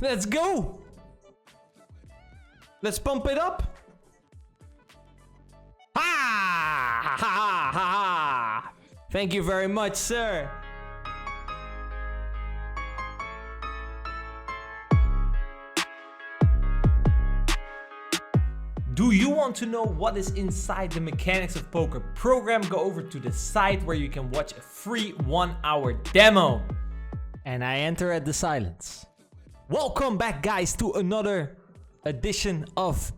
Let's go. Let's pump it up. Ha! Ha ha ha ha! Thank you very much, sir. Do you want to know what is inside the Mechanics of Poker program? Go over to the site where you can watch a free 1-hour demo. And I enter at the silence. Welcome back, guys, to another edition of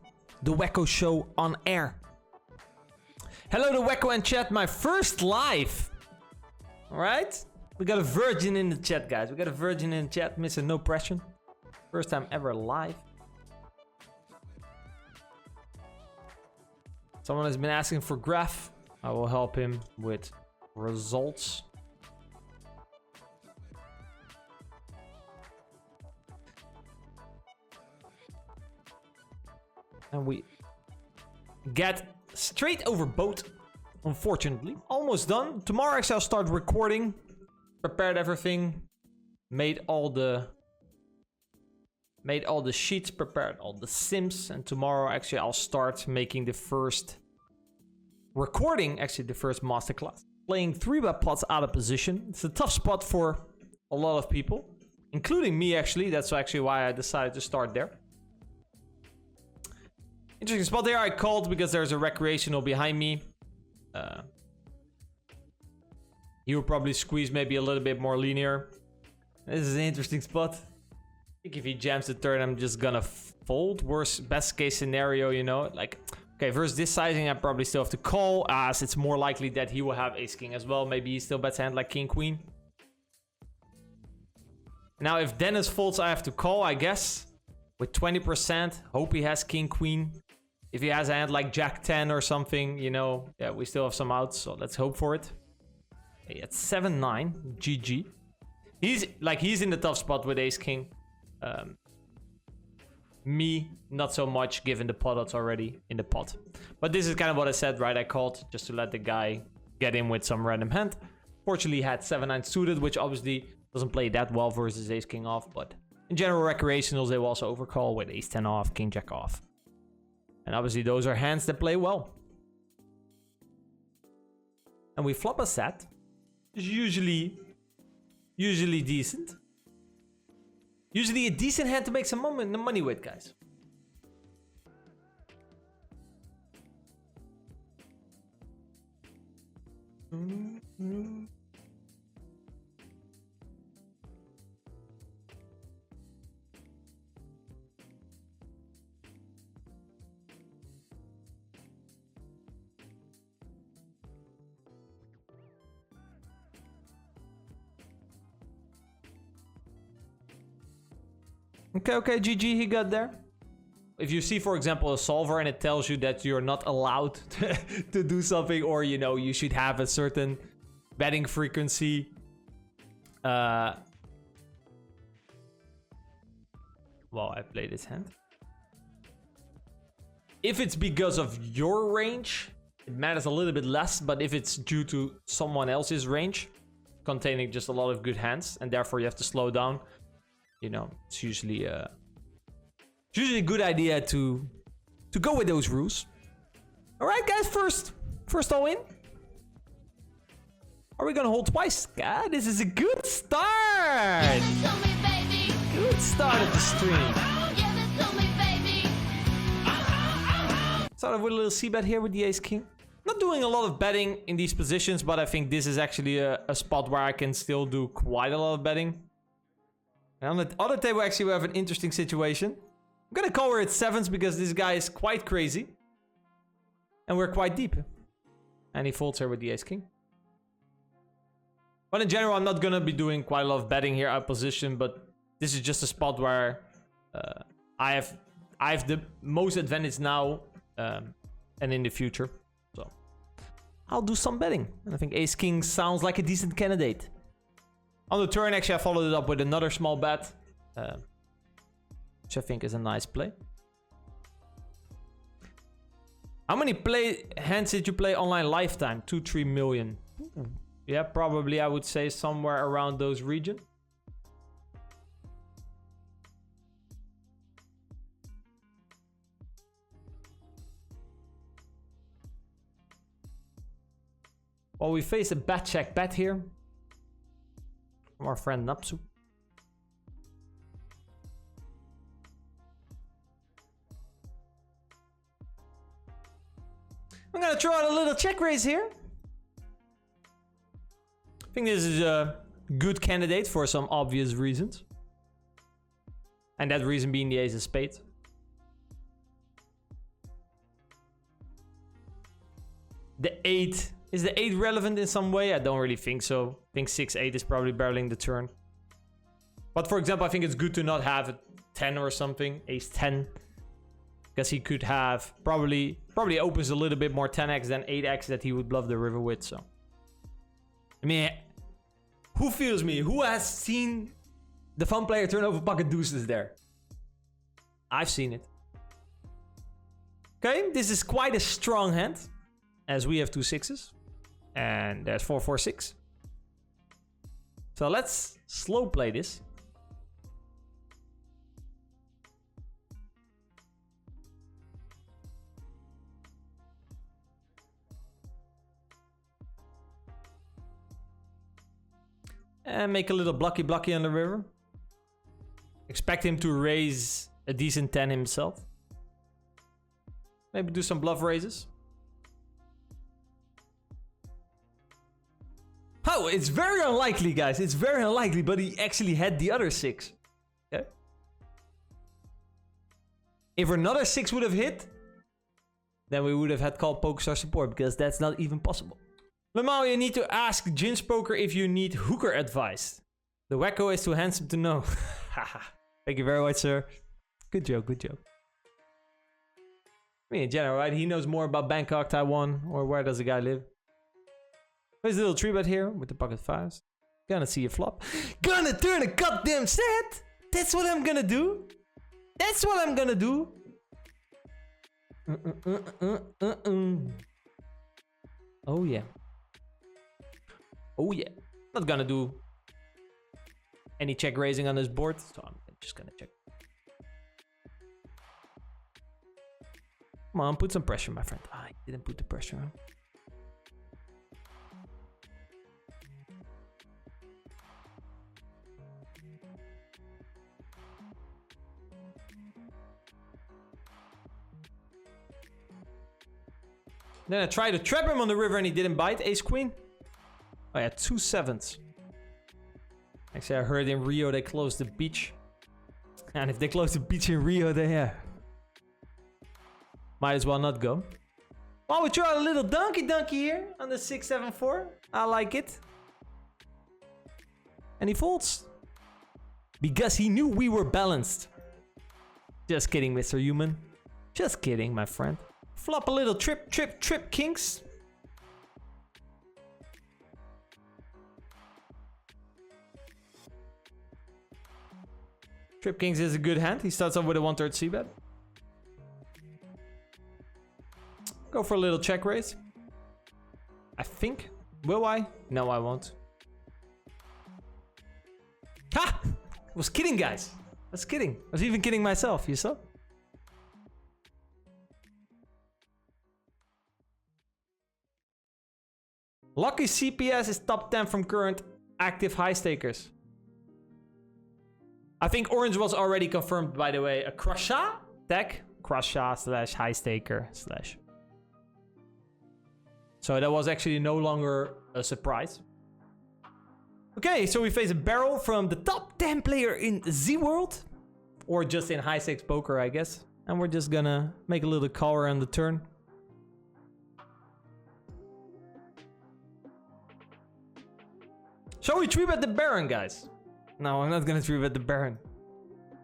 the Wecko Show on air. Hello to Wecko and chat, my first live. Alright? We got a virgin in the chat, guys. We got a virgin in the chat, Mr. No Pressure. First time ever live. Someone has been asking for graph. I will help him with results. And we get straight over boat, unfortunately. Almost done. Tomorrow actually I'll start recording. Prepared everything. Made all the sheets, prepared all the sims, and tomorrow actually I'll start making the first recording, actually the first masterclass. Playing 3-bet plots out of position. It's a tough spot for a lot of people, including me actually. That's actually why I decided to start there. Interesting spot there I called because there's a recreational behind me. He will probably squeeze maybe a little bit more linear. This is an interesting spot. I think if he jams the turn, I'm just gonna fold. Best case scenario, you know, like, okay, versus this sizing, I probably still have to call, as it's more likely that he will have ace-king as well. Maybe he still bets a hand like king-queen. Now, if Dennis folds, I have to call, I guess, with 20%. Hope he has king-queen. If he has a hand like jack-10 or something, you know, yeah, we still have some outs, so let's hope for it. Okay, at 7-9, GG. He's in the tough spot with ace-king. Me, not so much, given the pot odds already in the pot. But this is kind of what I said, right? I called just to let the guy get in with some random hand. Fortunately, he had 7-9 suited, which obviously doesn't play that well versus ace-king off. But in general recreationals, they will also overcall with ace-10 off, king-jack off. And obviously, those are hands that play well. And we flop a set. It's usually decent. Usually a decent hand to make some money with, guys. Okay, GG, he got there. If you see, for example, a solver and it tells you that you're not allowed to do something, or, you know, you should have a certain betting frequency. Well, I played this hand. If it's because of your range, it matters a little bit less, but if it's due to someone else's range, containing just a lot of good hands, and therefore you have to slow down, you know, it's usually a good idea to go with those rules. All right, guys, first all in. Are we gonna hold twice? God, this is a good start. Good start of the stream. Started with a little c-bet here with the ace-king. Not doing a lot of betting in these positions, but I think this is actually a spot where I can still do quite a lot of betting. And on the other table, actually, we have an interesting situation. I'm gonna call her at sevens because this guy is quite crazy. And we're quite deep. And he folds her with the ace-king. But in general, I'm not gonna be doing quite a lot of betting here out position, but this is just a spot where I have the most advantage now and in the future. So I'll do some betting. And I think ace-king sounds like a decent candidate. On the turn, actually, I followed it up with another small bet, which I think is a nice play. How many hands did you play online lifetime? 2-3 million. Yeah, probably I would say somewhere around those regions. Well, we face a bet check bet here from our friend Napsu. I'm gonna throw out a little check raise here. I think this is a good candidate for some obvious reasons. And that reason being the ace of spades. The 8. Is the 8 relevant in some way? I don't really think so. I think 6-8 is probably barreling the turn. But for example, I think it's good to not have a 10 or something. Ace 10. Because he could have probably opens a little bit more 10x than 8x that he would bluff the river with. So, I mean, who feels me? Who has seen the fun player turn over pocket deuces there? I've seen it. Okay, this is quite a strong hand, as we have 2 6s. And there's 4 4 6. So let's slow play this. And make a little blocky on the river. Expect him to raise a decent 10 himself. Maybe do some bluff raises. Oh, it's very unlikely, guys. It's very unlikely, but he actually had the other 6. Okay. If another 6 would have hit, then we would have had called Pokerstar support, because that's not even possible. Lamau, you need to ask Jins Poker if you need hooker advice. The wacko is too handsome to know. Thank you very much, sir. Good joke, good joke. I mean, in general, right? He knows more about Bangkok, Taiwan, or where does the guy live. There's a little 3-bet here with the pocket 5s. Gonna see a flop. Gonna turn a goddamn set! That's what I'm gonna do. That's what I'm gonna do. Oh, yeah. Oh yeah, not gonna do any check raising on this board, so I'm just gonna check. Come on, put some pressure, my friend. Ah, I didn't put the pressure on. Then I tried to trap him on the river and he didn't bite. Ace Queen. Oh yeah, 2 7s. Actually, I heard in Rio they closed the beach. And if they close the beach in Rio, then yeah. Might as well not go. Oh, we try a little donkey here on the 6-7-4. I like it. And he folds. Because he knew we were balanced. Just kidding, Mr. Human. Just kidding, my friend. Flop a little trip kings. Trip kings is a good hand. He starts off with a 1/3 c-bet. Go for a little check raise. I think. Will I? No, I won't. Ha! I was kidding, guys. I was kidding. I was even kidding myself. You saw? Lucky CPS is top 10 from current active high stakers. I think orange was already confirmed, by the way. A Crusha deck. Crusha / high staker /. So that was actually no longer a surprise. Okay, so we face a barrel from the top 10 player in Z World. Or just in high stakes poker, I guess. And we're just gonna make a little caller on the turn. Shall we 3-bet the Baron, guys? No, I'm not gonna 3-bet the Baron.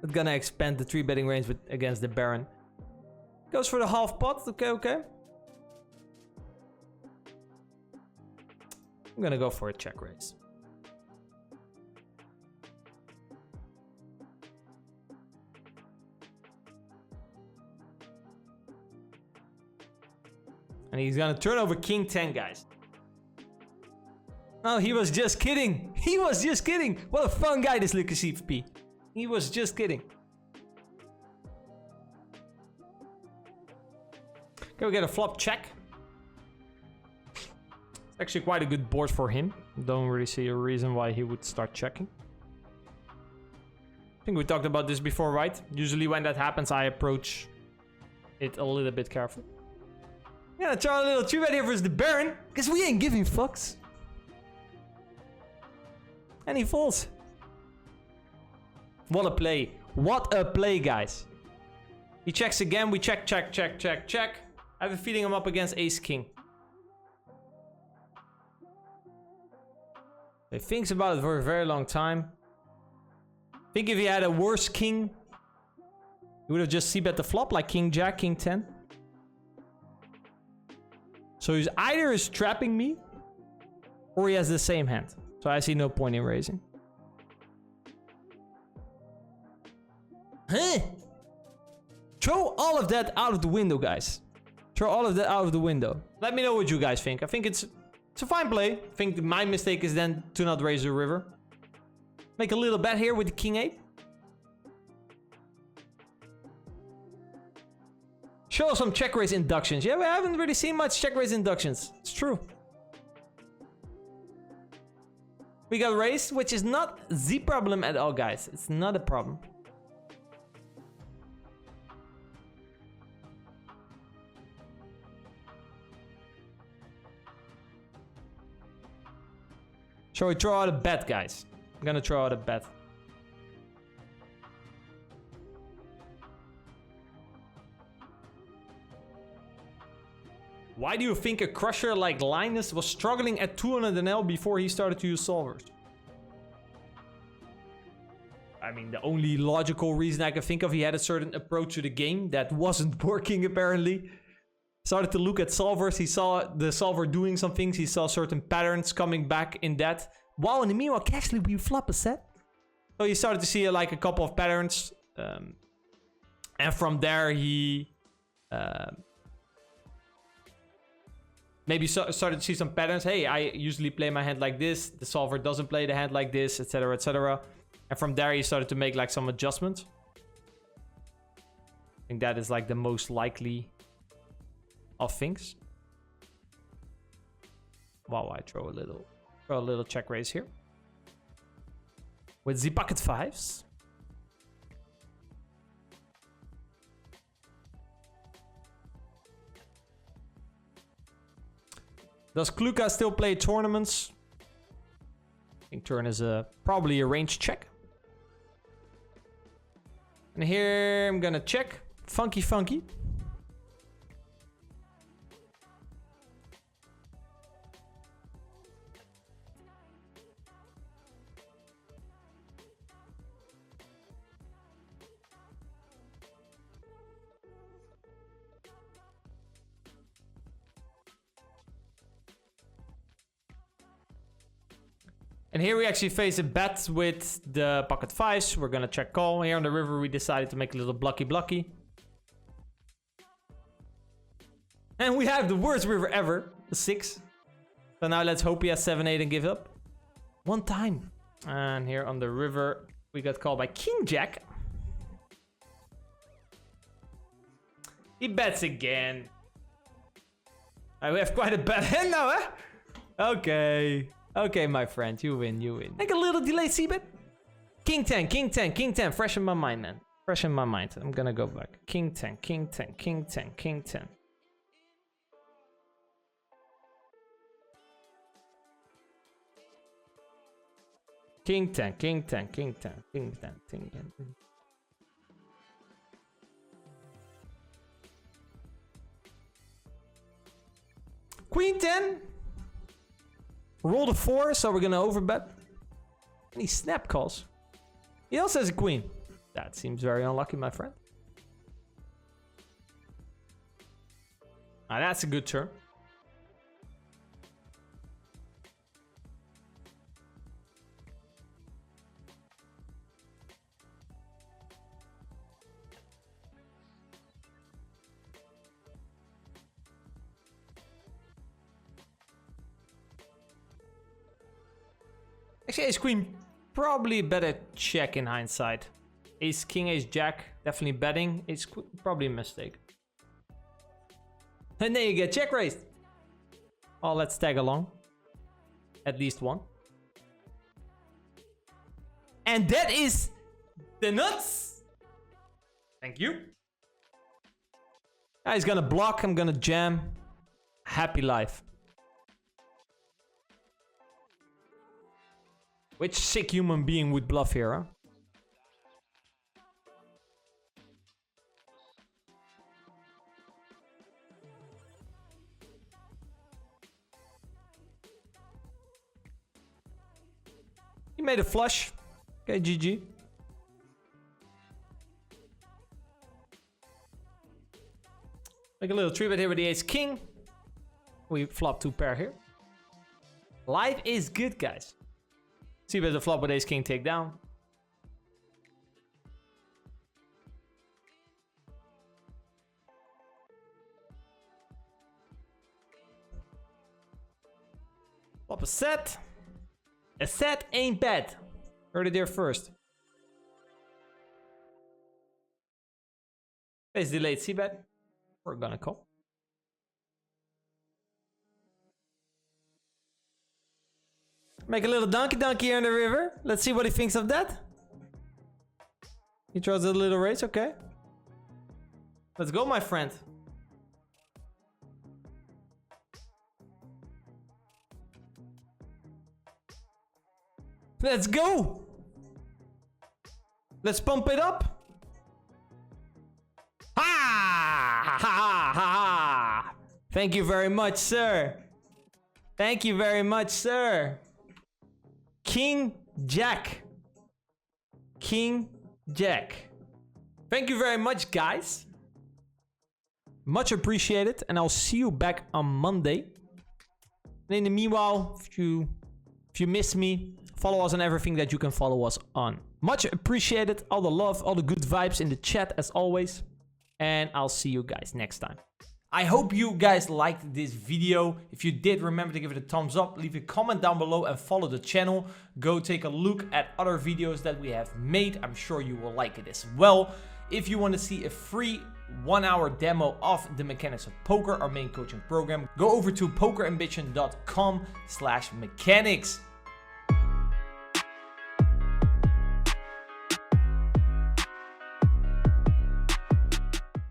I'm gonna expand the 3-betting range against the Baron. Goes for the half pot. Okay. I'm gonna go for a check raise. And he's gonna turn over King 10, guys. Oh, he was just kidding. He was just kidding. What a fun guy, this Lucas CFP. He was just kidding. Can we get a flop check? Actually quite a good board for him. Don't really see a reason why he would start checking. I think we talked about this before, right? Usually when that happens, I approach it a little bit careful. I'm gonna try a little 3-bet here versus the Baron, because we ain't giving fucks. And he falls. What a play. What a play, guys. He checks again. We check, check, check, check, check. I have a feeling I'm up against ace-king. He thinks about it for a very long time. I think if he had a worse king, he would have just c-bet the flop like king jack, king 10. So he's either is trapping me or he has the same hand. So I see no point in raising. Huh? Throw all of that out of the window, guys. Throw all of that out of the window. Let me know what you guys think. I think it's a fine play. I think my mistake is then to not raise the river. Make a little bet here with the king 8. Show some check raise inductions. Yeah, we haven't really seen much check raise inductions. It's true. We got raised, which is not the problem at all, guys. It's not a problem. Shall we throw out a bet, guys? I'm gonna throw out a bet. Why do you think a crusher like Linus was struggling at 200 NL before he started to use solvers? I mean, the only logical reason I can think of, he had a certain approach to the game that wasn't working apparently. Started to look at solvers, he saw the solver doing some things, he saw certain patterns coming back in that. While in the meanwhile, actually we flop a set. So he started to see like a couple of patterns. And from there he maybe started to see some patterns. Hey, I usually play my hand like this. The solver doesn't play the hand like this, etc, etc. And from there he started to make like some adjustments. I think that is like the most likely of things. Wow, I throw a little check raise here with the pocket fives. Does Kluka still play tournaments? I think turn is probably a range check. And here I'm gonna check. Funky, funky. And here we actually face a bet with the pocket fives. We're gonna check call. Here on the river we decided to make a little blocky. And we have the worst river ever, the 6. So now let's hope he has 7-8 and give up. One time. And here on the river we got called by king jack. He bets again. We have quite a bad hand now, huh? Okay. Okay, my friend, you win, you win. Make a little delay c-bet. King 10, king 10, king 10. Fresh in my mind, man. Fresh in my mind. I'm gonna go back. King 10, king 10, king 10, king 10. King 10, king 10, king 10, king 10, king 10. Queen 10. Roll the 4, so we're gonna overbet. And he snap calls. He also has a queen. That seems very unlucky, my friend. Ah, that's a good turn. Actually, ace queen, probably a better check in hindsight. Ace king, ace jack, definitely betting. Ace queen, probably a mistake. And then you get check raised. Oh, let's tag along. At least one. And that is the nuts. Thank you. He's gonna block. I'm gonna jam. Happy life. Which sick human being would bluff here, huh? He made a flush. Okay, GG. Make a little 3-bet here with the ace king. We flop 2 pair here. Life is good, guys. See if there's a flop with ace king takedown. Flop a set. A set ain't bad. Heard it there first. Face delayed c-bet. We're gonna call. Make a little donkey here in the river. Let's see what he thinks of that. He throws a little raise, okay. Let's go, my friend. Let's go. Let's pump it up. Ha! Ha ha ha ha! Thank you very much, sir. Thank you very much, sir. King Jack. King Jack. Thank you very much, guys. Much appreciated. And I'll see you back on Monday. And in the meanwhile, if you miss me, follow us on everything that you can follow us on. Much appreciated. All the love, all the good vibes in the chat as always. And I'll see you guys next time. I hope you guys liked this video. If you did, remember to give it a thumbs up, leave a comment down below and follow the channel. Go take a look at other videos that we have made. I'm sure you will like it as well. If you want to see a free 1-hour demo of the mechanics of poker, our main coaching program, go over to pokerambition.com/mechanics.